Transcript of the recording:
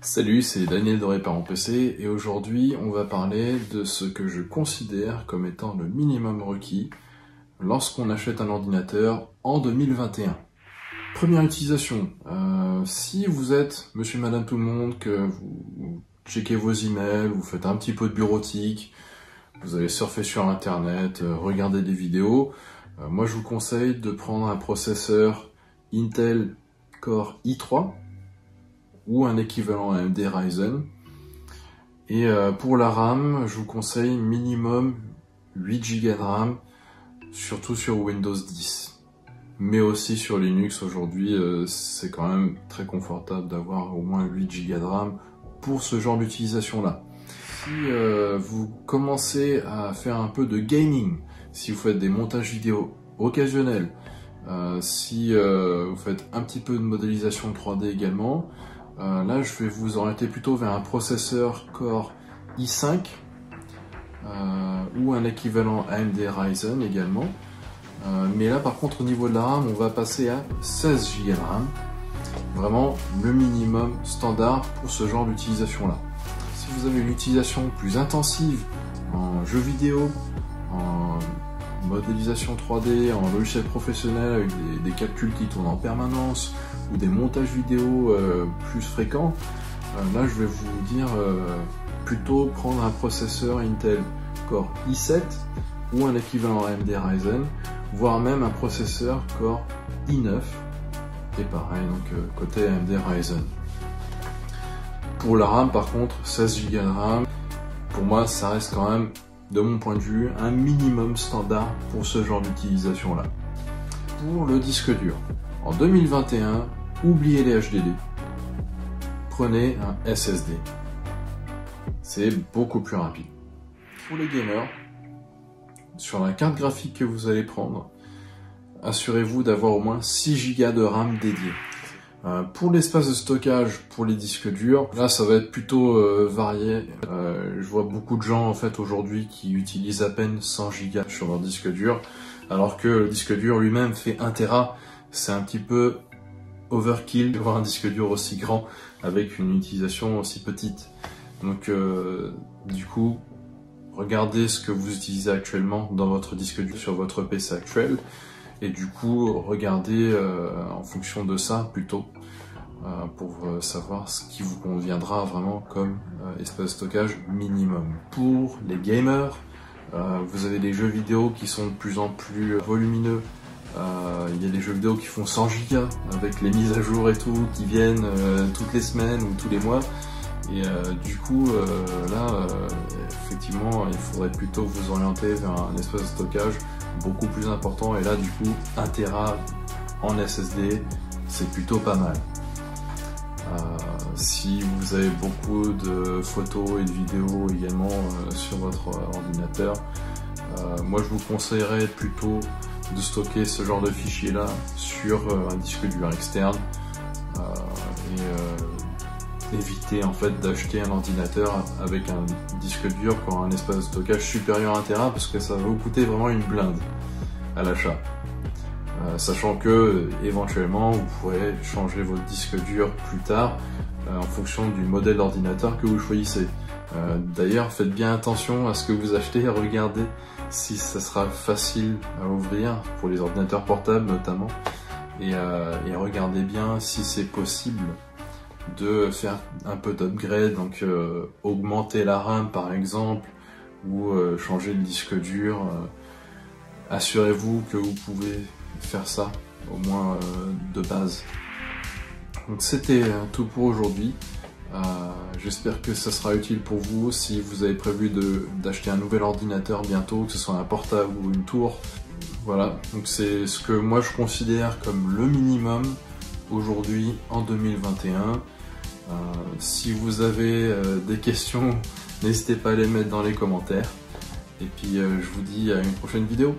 Salut, c'est Daniel de Réparant PC et aujourd'hui on va parler de ce que je considère comme étant le minimum requis lorsqu'on achète un ordinateur en 2021. Première utilisation, si vous êtes monsieur madame tout le monde, que vous checkez vos emails, vous faites un petit peu de bureautique, vous allez surfer sur internet, regarder des vidéos, moi je vous conseille de prendre un processeur Intel Core i3 ou un équivalent AMD Ryzen. Et pour la RAM, je vous conseille minimum 8 Go de RAM, surtout sur Windows 10. Mais aussi sur Linux aujourd'hui, c'est quand même très confortable d'avoir au moins 8 Go de RAM pour ce genre d'utilisation là. Si vous commencez à faire un peu de gaming, si vous faites des montages vidéo occasionnels, si vous faites un petit peu de modélisation 3D également, là je vais vous orienter plutôt vers un processeur Core i5 ou un équivalent AMD Ryzen également. Mais là par contre au niveau de la RAM, on va passer à 16 Go de RAM. Vraiment le minimum standard pour ce genre d'utilisation là. Si vous avez une utilisation plus intensive en jeux vidéo, en modélisation 3D, en logiciel professionnel avec des calculs qui tournent en permanence ou des montages vidéo plus fréquents, là je vais vous dire plutôt prendre un processeur Intel Core i7 ou un équivalent AMD Ryzen, voire même un processeur Core i9 et pareil donc côté AMD Ryzen. Pour la RAM par contre, 16 Go de RAM, pour moi ça reste quand même, de mon point de vue, un minimum standard pour ce genre d'utilisation là. Pour le disque dur, en 2021, oubliez les HDD, prenez un SSD, c'est beaucoup plus rapide. Pour les gamers, sur la carte graphique que vous allez prendre, assurez-vous d'avoir au moins 6 Go de RAM dédié. Pour l'espace de stockage, pour les disques durs, là ça va être plutôt varié. Je vois beaucoup de gens en fait aujourd'hui qui utilisent à peine 100 Go sur leur disque dur, alors que le disque dur lui-même fait 1 Tera. C'est un petit peu overkill d'avoir un disque dur aussi grand avec une utilisation aussi petite. Donc du coup, regardez ce que vous utilisez actuellement dans votre disque dur sur votre PC actuel. Et du coup, regardez en fonction de ça plutôt pour savoir ce qui vous conviendra vraiment comme espace de stockage minimum. Pour les gamers, vous avez des jeux vidéo qui sont de plus en plus volumineux. Il y a des jeux vidéo qui font 100 Go avec les mises à jour et tout qui viennent toutes les semaines ou tous les mois. Et du coup, là, effectivement, il faudrait plutôt vous orienter vers un espace de stockage beaucoup plus important. Et là, du coup, 1 Tera en SSD, c'est plutôt pas mal. Si vous avez beaucoup de photos et de vidéos également sur votre ordinateur, moi je vous conseillerais plutôt de stocker ce genre de fichiers là sur un disque dur externe et éviter en fait d'acheter un ordinateur avec un disque dur qui aura un espace de stockage supérieur à 1 Tera parce que ça va vous coûter vraiment une blinde à l'achat. Sachant que éventuellement vous pourrez changer votre disque dur plus tard en fonction du modèle d'ordinateur que vous choisissez. D'ailleurs, faites bien attention à ce que vous achetez, regardez si ça sera facile à ouvrir pour les ordinateurs portables notamment, et regardez bien si c'est possible de faire un peu d'upgrade, donc augmenter la RAM par exemple, ou changer le disque dur. Assurez-vous que vous pouvez faire ça, au moins de base. Donc c'était tout pour aujourd'hui. J'espère que ça sera utile pour vous si vous avez prévu d'acheter un nouvel ordinateur bientôt, que ce soit un portable ou une tour. Voilà, donc c'est ce que moi je considère comme le minimum aujourd'hui en 2021. Si vous avez des questions, n'hésitez pas à les mettre dans les commentaires. Et puis je vous dis à une prochaine vidéo.